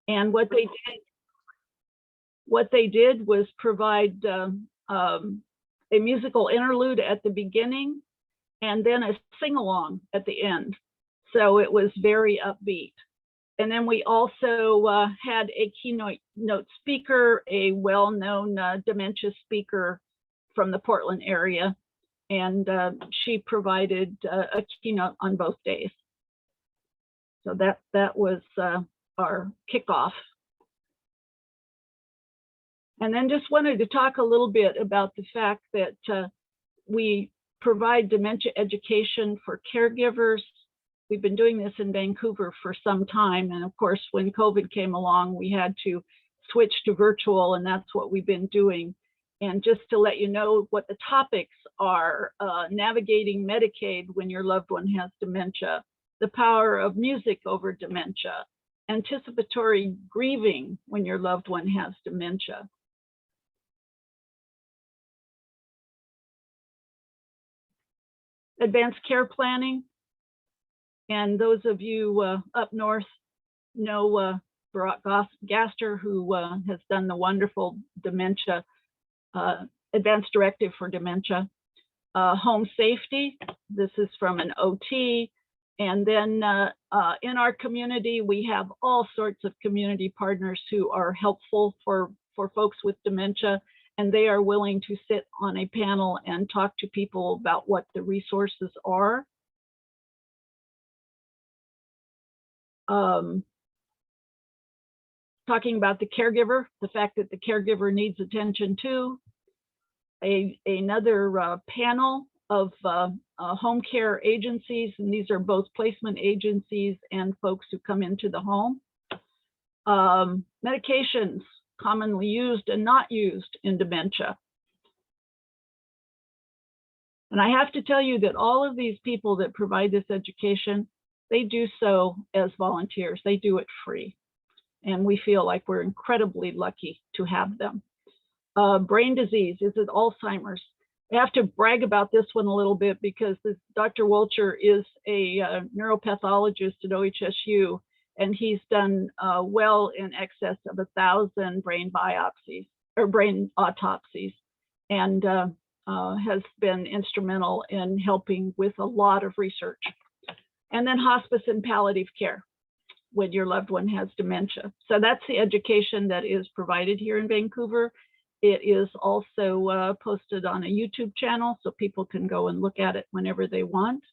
And what they did was provide a musical interlude at the beginning and then a sing-along at the end. So it was very upbeat. And then we also had a keynote speaker, a well-known dementia speaker from the Portland area, and she provided a keynote on both days. So that was our kickoff. And then just wanted to talk a little bit about the fact that we provide dementia education for caregivers. We've been doing this in Vancouver for some time. And of course, when COVID came along, we had to switch to virtual, and that's what we've been doing. And just to let you know what the topics are, navigating Medicaid when your loved one has dementia, the power of music over dementia, anticipatory grieving when your loved one has dementia. Advanced care planning. And those of you up north know Barack Gaster, who has done the wonderful dementia, advanced directive for dementia. Home safety, this is from an OT. And then in our community, we have all sorts of community partners who are helpful for folks with dementia, and they are willing to sit on a panel and talk to people about what the resources are. Talking about the caregiver, the fact that the caregiver needs attention too. Another panel of home care agencies, and these are both placement agencies and folks who come into the home. Medications commonly used and not used in dementia. And I have to tell you that all of these people that provide this education, they do so as volunteers. They do it free. And we feel like we're incredibly lucky to have them. Brain disease, is it Alzheimer's? I have to brag about this one a little bit because Dr. Wolcher is a neuropathologist at OHSU, and he's done well in excess of 1,000 brain biopsies or brain autopsies, and has been instrumental in helping with a lot of research. And then hospice and palliative care when your loved one has dementia. So that's the education that is provided here in Vancouver. It is also posted on a YouTube channel, so people can go and look at it whenever they want.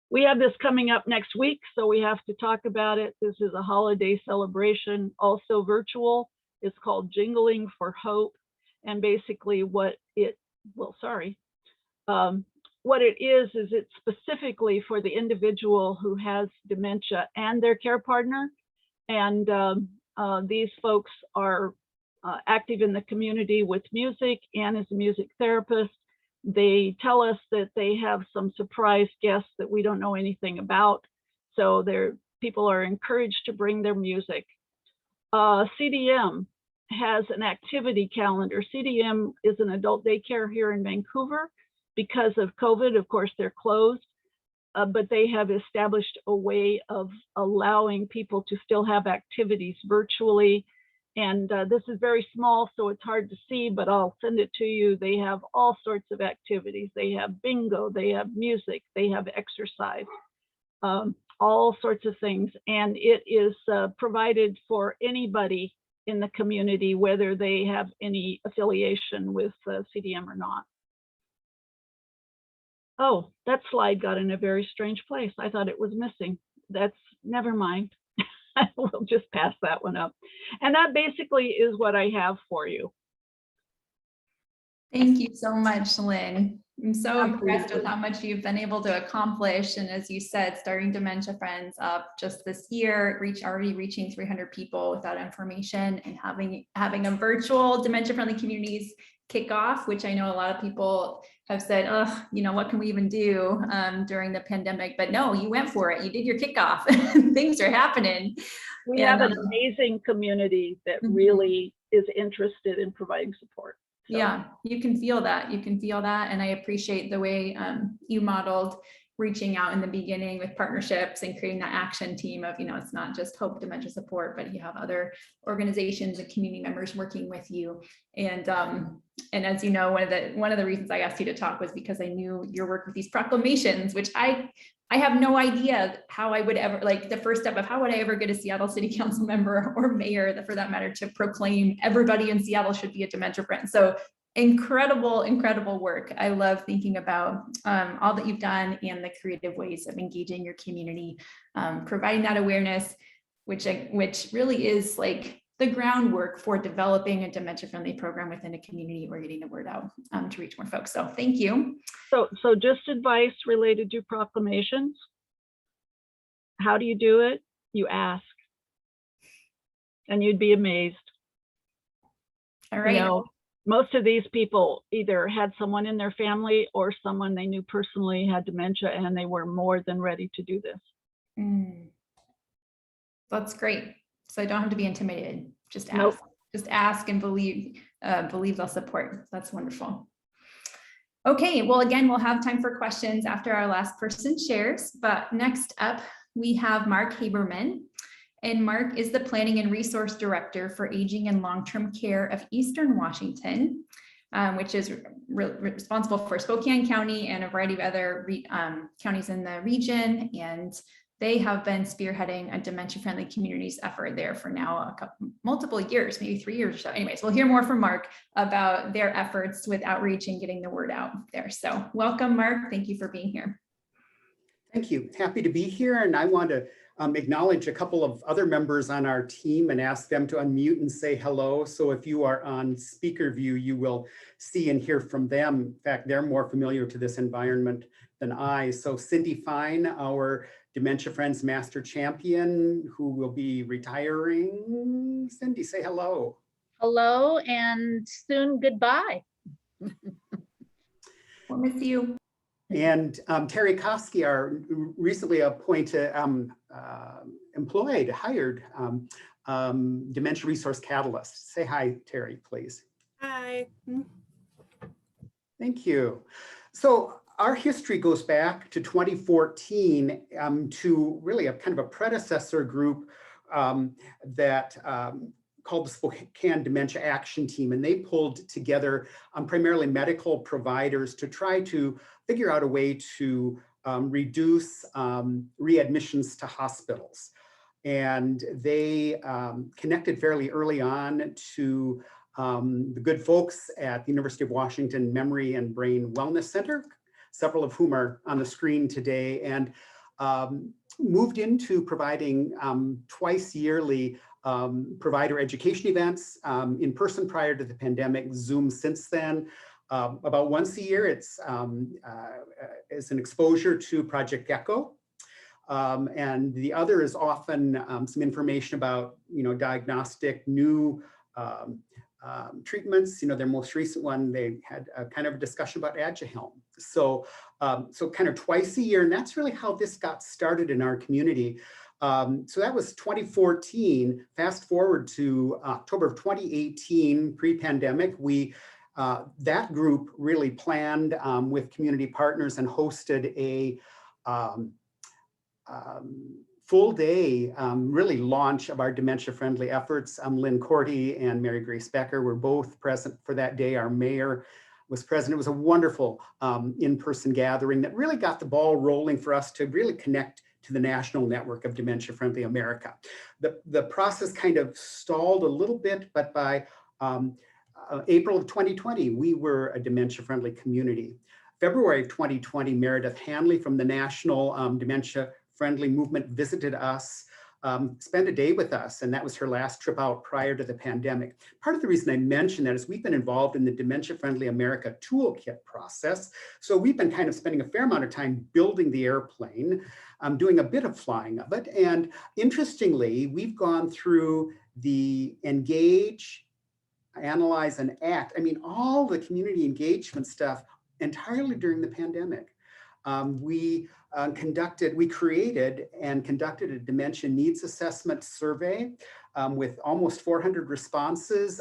We have this coming up next week, so we have to talk about it. This is a holiday celebration, also virtual. It's called Jingling for Hope. And basically what it, what it is it's specifically for the individual who has dementia and their care partner. And these folks are active in the community with music and as a music therapist. They tell us that they have some surprise guests that we don't know anything about. So people are encouraged to bring their music. CDM has an activity calendar. CDM is an adult daycare here in Vancouver. Because of COVID, of course, they're closed, but they have established a way of allowing people to still have activities virtually. And this is very small, so it's hard to see, but I'll send it to you. They have all sorts of activities. They have bingo, they have music, they have exercise, all sorts of things. And it is provided for anybody in the community, whether they have any affiliation with CDM or not. Oh, that slide got in a very strange place. I thought it was missing. That's, never mind. We'll just pass that one up. And that basically is what I have for you. Thank you so much, Lynn. I'm so impressed with how much you've been able to accomplish. And as you said, starting Dementia Friends up just this year, already reaching 300 people with that information, and having a virtual dementia friendly communities kickoff, which I know a lot of people have said, oh, you know, what can we even do during the pandemic? But no, you went for it. You did your kickoff. Things are happening. We have an amazing community that really is interested in providing support. So. Yeah, you can feel that. You can feel that. And I appreciate the way you modeled reaching out in the beginning with partnerships and creating that action team of, it's not just Hope Dementia Support, but you have other organizations and community members working with you. And as you know, one of the reasons I asked you to talk was because I knew your work with these proclamations, which I have no idea how I would ever, like the first step of how would I ever get a Seattle City Council member or mayor, for that matter, to proclaim everybody in Seattle should be a dementia friend. So incredible, incredible work. I love thinking about all that you've done and the creative ways of engaging your community, providing that awareness, which really is like the groundwork for developing a dementia-friendly program within a community or getting the word out to reach more folks. So thank you. So just advice related to proclamations. How do you do it? You ask, and you'd be amazed. All right. Most of these people either had someone in their family or someone they knew personally had dementia, and they were more than ready to do this. That's great. So I don't have to be intimidated. Just ask. Nope. Just ask and believe they'll support. That's wonderful. Okay, well, again, we'll have time for questions after our last person shares, but next up, we have Mark Haberman. And Mark is the Planning and Resource Director for Aging and Long-Term Care of Eastern Washington, which is responsible for Spokane County and a variety of other counties in the region. And they have been spearheading a dementia-friendly communities effort there for now multiple years, maybe 3 years or so. Anyways, we'll hear more from Mark about their efforts with outreach and getting the word out there. So welcome, Mark. Thank you for being here. Thank you. Happy to be here. And I want to acknowledge a couple of other members on our team and ask them to unmute and say hello. So if you are on speaker view, you will see and hear from them. In fact, they're more familiar to this environment than I. So Cindy Fine, our Dementia Friends Master Champion, who will be retiring. Cindy, say hello. Hello, and soon goodbye. We'll miss you. And Terry Koski, our recently appointed, hired Dementia Resource Catalyst. Say hi, Terry, please. Hi. Thank you. So our history goes back to 2014 to really a kind of a predecessor group that called the Spokane Dementia Action Team, and they pulled together primarily medical providers to try to figure out a way to reduce readmissions to hospitals. And they connected fairly early on to the good folks at the University of Washington Memory and Brain Wellness Center, several of whom are on the screen today, and moved into providing twice yearly provider education events in person prior to the pandemic, Zoom since then. About once a year, it's an exposure to Project Gecko. And the other is often some information about, diagnostic new treatments. Their most recent one, they had a kind of a discussion about Aduhelm. So kind of twice a year, and that's really how this got started in our community. So that was 2014. Fast forward to October of 2018, pre-pandemic, that group really planned with community partners and hosted a full day really launch of our dementia-friendly efforts. Lynn Cordy and Mary Grace Becker were both present for that day. Our mayor was present. It was a wonderful in-person gathering that really got the ball rolling for us to really connect to the national network of Dementia-Friendly America. The process kind of stalled a little bit, but by April of 2020, we were a dementia-friendly community. February of 2020, Meredith Hanley from the National Dementia-Friendly Movement visited us, spent a day with us, and that was her last trip out prior to the pandemic. Part of the reason I mention that is we've been involved in the Dementia-Friendly America toolkit process. So we've been kind of spending a fair amount of time building the airplane, doing a bit of flying of it. And interestingly, we've gone through the engage, analyze, and act. I mean, all the community engagement stuff entirely during the pandemic. We we created and conducted a dementia needs assessment survey with almost 400 responses.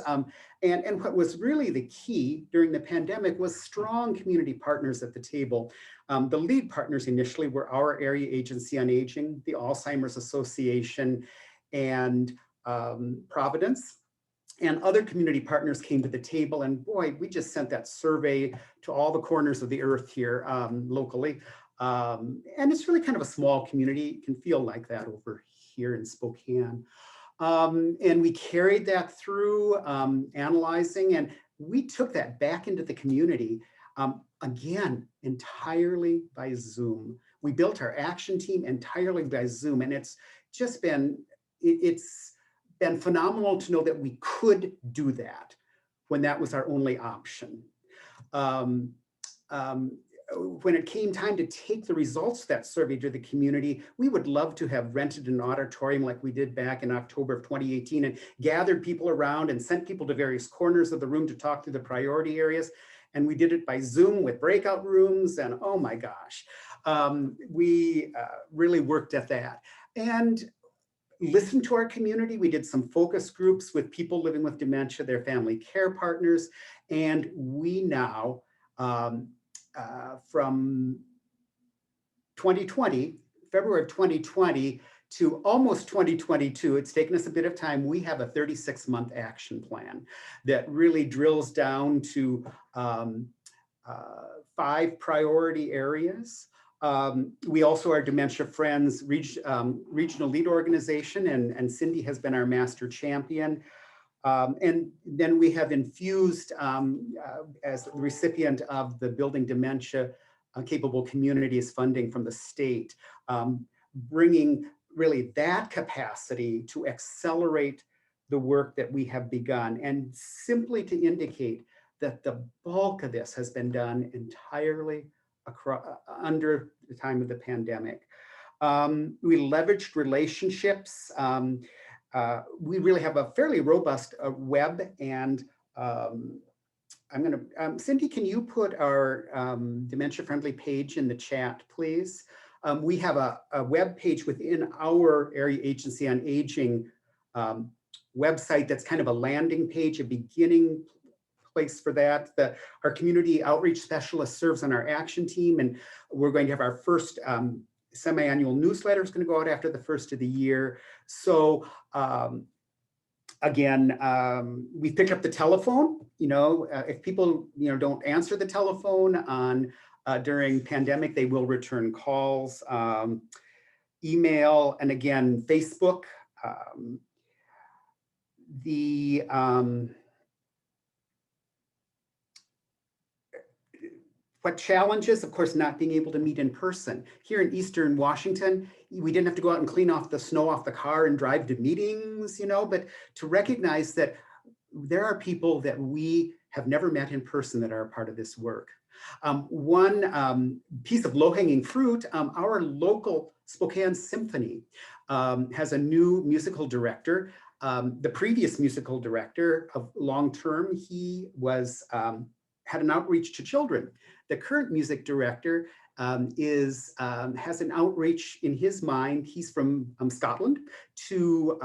And what was really the key during the pandemic was strong community partners at the table. The lead partners initially were our area agency on aging, the Alzheimer's Association, and Providence. And other community partners came to the table, and boy, we just sent that survey to all the corners of the earth here locally. And it's really kind of a small community. It can feel like that over here in Spokane. And we carried that through analyzing, and we took that back into the community, again, entirely by Zoom. We built our action team entirely by Zoom, and it's just been, it's been phenomenal to know that we could do that when that was our only option. When it came time to take the results of that survey to the community, we would love to have rented an auditorium like we did back in October of 2018 and gathered people around and sent people to various corners of the room to talk through the priority areas. And we did it by Zoom with breakout rooms, and oh my gosh, we really worked at that. And listened to our community. We did some focus groups with people living with dementia, their family care partners, and we now, from 2020, February of 2020 to almost 2022, it's taken us a bit of time. We have a 36-month action plan that really drills down to 5 priority areas. We also are Dementia Friends regional lead organization, and Cindy has been our master champion. And then we have infused as the recipient of the Building Dementia Capable Communities funding from the state, bringing really that capacity to accelerate the work that we have begun, and simply to indicate that the bulk of this has been done entirely under the time of the pandemic. We leveraged relationships. We really have a fairly robust web, and Cindy, can you put our dementia-friendly page in the chat, please? We have a web page within our area agency on aging website that's kind of a landing page, a beginning place for that. Our community outreach specialist serves on our action team, and we're going to have our first semi-annual newsletter is going to go out after the first of the year. So again, we picked up the telephone. If people don't answer the telephone on during pandemic, they will return calls, email, and again, Facebook. What challenges, of course, not being able to meet in person. Here in Eastern Washington, we didn't have to go out and clean off the snow off the car and drive to meetings, but to recognize that there are people that we have never met in person that are a part of this work. One piece of low-hanging fruit, our local Spokane Symphony has a new musical director. The previous musical director of long-term, he was had an outreach to children. The current music director has an outreach in his mind. He's from Scotland, to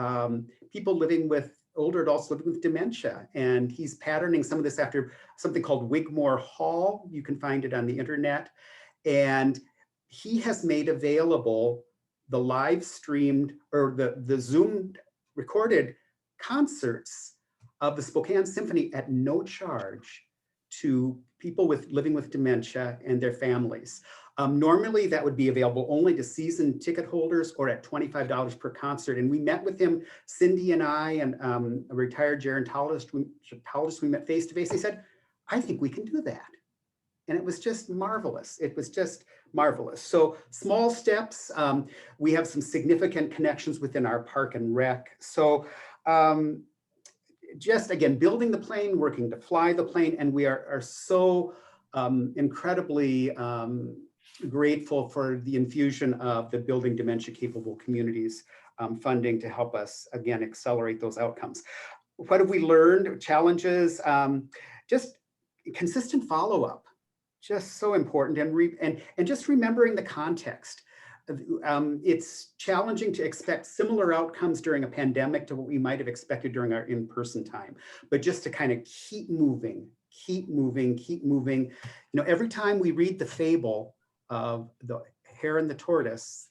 people living with older adults living with dementia. And he's patterning some of this after something called Wigmore Hall. You can find it on the internet. And he has made available the live streamed or the Zoom recorded concerts of the Spokane Symphony at no charge to people living with dementia and their families. Normally that would be available only to season ticket holders or at $25 per concert. And we met with him, Cindy and I, and a retired gerontologist, we met face to face. He said, I think we can do that. And it was just marvelous. It was just marvelous. So small steps. We have some significant connections within our park and rec. So just again, building the plane, working to fly the plane. And we are so incredibly grateful for the infusion of the Building Dementia Capable Communities funding to help us, again, accelerate those outcomes. What have we learned? Challenges, just consistent follow-up. just so important, and just remembering the context. It's challenging to expect similar outcomes during a pandemic to what we might have expected during our in-person time, but just to kind of keep moving, keep moving, keep moving. You know, every time we read the fable of the hare and the tortoise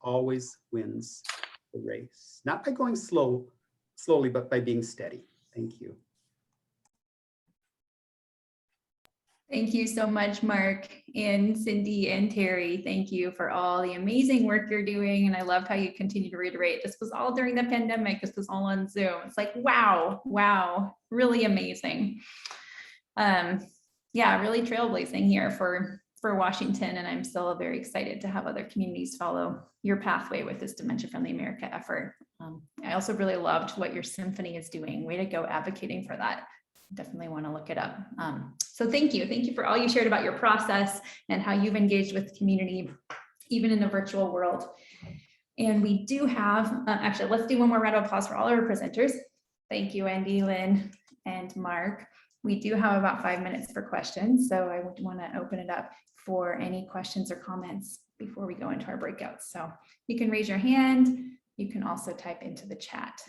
always wins the race, not by going slowly, but by being steady. Thank you. Thank you so much, Mark and Cindy and Terry. Thank you for all the amazing work you're doing. And I love how you continue to reiterate, this was all during the pandemic. This was all on Zoom. It's like, wow, wow, really amazing. Yeah, really trailblazing here for Washington. And I'm still very excited to have other communities follow your pathway with this Dementia Friendly America effort. I also really loved what your symphony is doing. Way to go advocating for that. Definitely want to look it up. So thank you. Thank you for all you shared about your process and how you've engaged with the community, even in the virtual world. And we do have, actually, let's do one more round of applause for all our presenters. Thank you, Wendy, Lynn, and Mark. We do have about 5 minutes for questions. So I would want to open it up for any questions or comments before we go into our breakouts. So you can raise your hand. You can also type into the chat.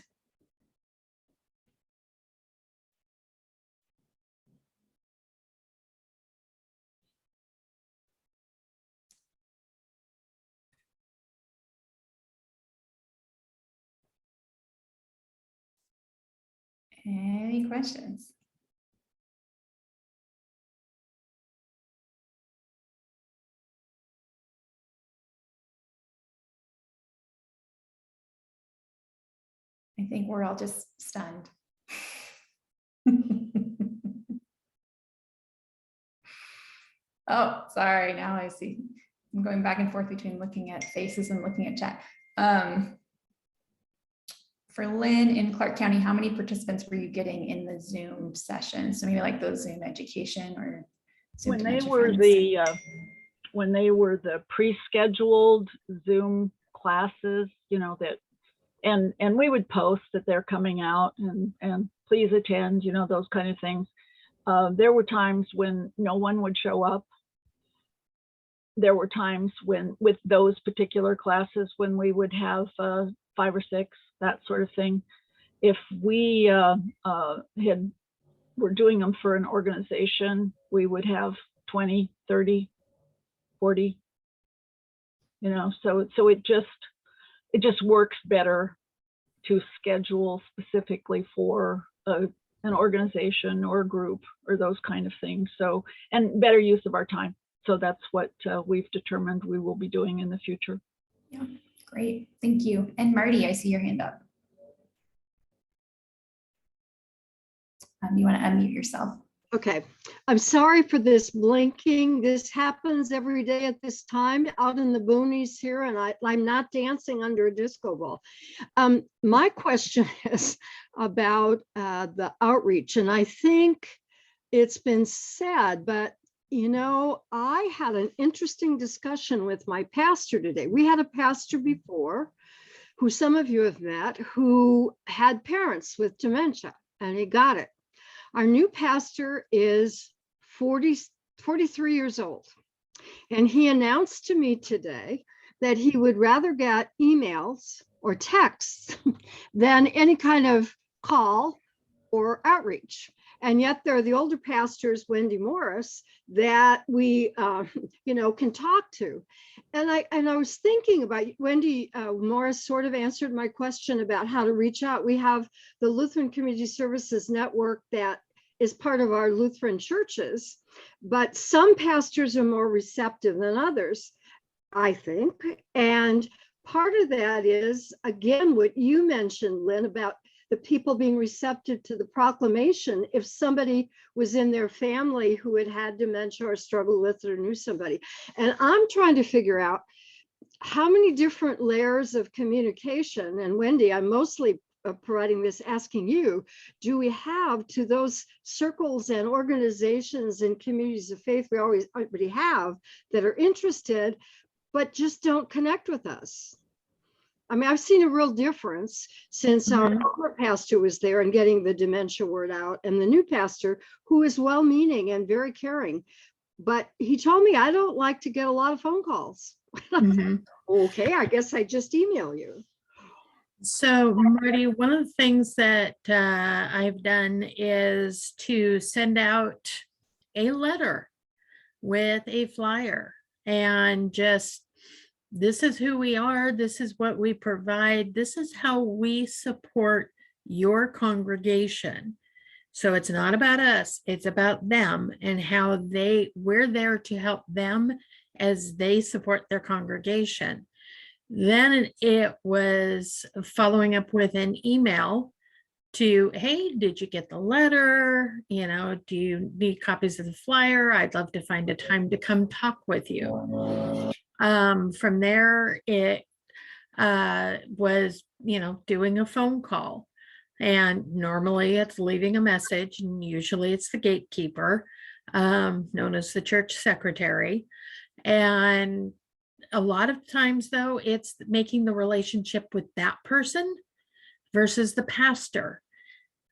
Any questions? I think we're all just stunned. Oh, sorry. Now I see. I'm going back and forth between looking at faces and looking at chat. For Lynn in Clark County, how many participants were you getting in the Zoom session? So maybe like those Zoom education or Zoom When they Dementia were Friends. when they were the pre-scheduled Zoom classes, you know, that, and we would post that they're coming out and please attend, you know, those kind of things. There were times when no one would show up. There were times when, with those particular classes, when we would have 5 or 6, that sort of thing. If we were doing them for an organization, we would have 20, 30, 40, you know, so it just works better to schedule specifically for an organization or a group or those kind of things. So, and better use of our time. So that's what we've determined we will be doing in the future. Yeah, great. Thank you. And Marty, I see your hand up. You want to unmute yourself? Okay, I'm sorry for this blinking. This happens every day at this time out in the boonies here, and I'm not dancing under a disco ball. My question is about the outreach, and I think it's been said, but you know, I had an interesting discussion with my pastor today. We had a pastor before, who some of you have met, who had parents with dementia, and he got it. Our new pastor is 43 years old, and he announced to me today that he would rather get emails or texts than any kind of call or outreach. And yet there are the older pastors, Wendy Morris, that we you know, can talk to. And I was thinking about Wendy Morris sort of answered my question about how to reach out. We have the Lutheran Community Services Network that is part of our Lutheran churches, but some pastors are more receptive than others, I think. And part of that is, again, what you mentioned, Lynn, about the people being receptive to the proclamation if somebody was in their family who had had dementia or struggled with it or knew somebody. And I'm trying to figure out how many different layers of communication, and Wendy, I'm mostly providing this, asking you, do we have to those circles and organizations and communities of faith we already have that are interested, but just don't connect with us? I mean, I've seen a real difference since our former pastor was there and getting the dementia word out, and the new pastor, who is well-meaning and very caring, but he told me I don't like to get a lot of phone calls. Mhm. Okay, I guess I just email you. So Marty, one of the things that I've done is to send out a letter with a flyer and just, this is who we are, this is what we provide, this is how we support your congregation. So it's not about us, it's about them and how we're there to help them as they support their congregation. Then it was following up with an email to, hey, did you get the letter? You know, do you need copies of the flyer? I'd love to find a time to come talk with you. From there, it was, doing a phone call. And normally it's leaving a message, and usually it's the gatekeeper, known as the church secretary. And a lot of times, though, it's making the relationship with that person versus the pastor.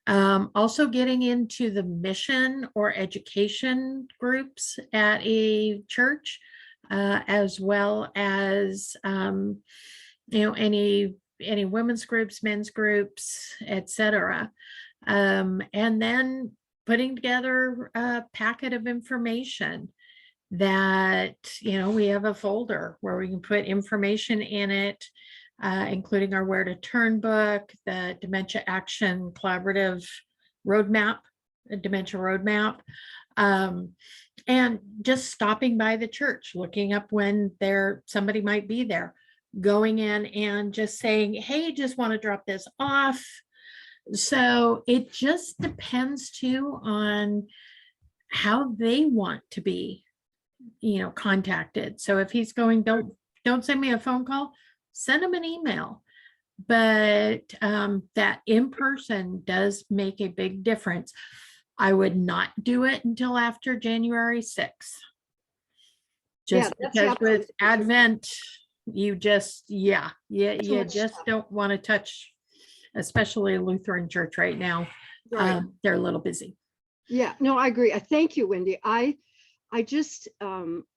Also getting into the mission or education groups at a church, as well as, any women's groups, men's groups, etc. And then putting together a packet of information that, we have a folder where we can put information in it, including our Where to Turn book, the Dementia Action Collaborative Roadmap, Dementia Roadmap, and just stopping by the church, looking up when somebody might be there, going in and just saying, hey, just want to drop this off. So it just depends too on how they want to be contacted. So if he's going, don't send me a phone call, send him an email. But that in person does make a big difference. I would not do it until after January 6th. Just because with Advent, you just, you just don't want to touch, especially a Lutheran church right now. Right. They're a little busy. Yeah, no, I agree. Thank you, Wendy. I just,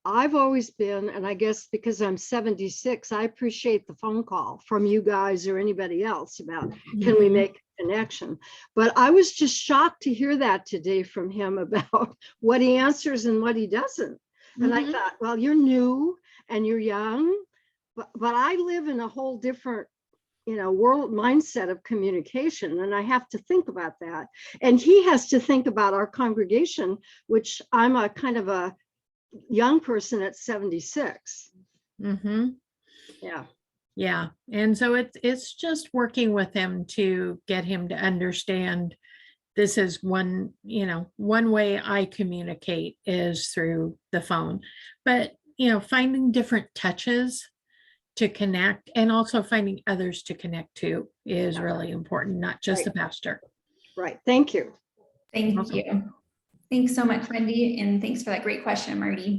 I've always been, and I guess because I'm 76, I appreciate the phone call from you guys or anybody else about, can we make a connection? But I was just shocked to hear that today from him about what he answers and what he doesn't. And I thought, well, you're new and you're young, but I live in a whole different world mindset of communication. And I have to think about that. And he has to think about our congregation, which I'm a kind of a young person at 76. Yeah. Yeah. And so it's just working with him to get him to understand this is one way I communicate is through the phone, but, finding different touches to connect, and also finding others to connect to is really important, not just the pastor. Right. Thank you. Thank you. Thanks so much, Wendy. And thanks for that great question, Marty.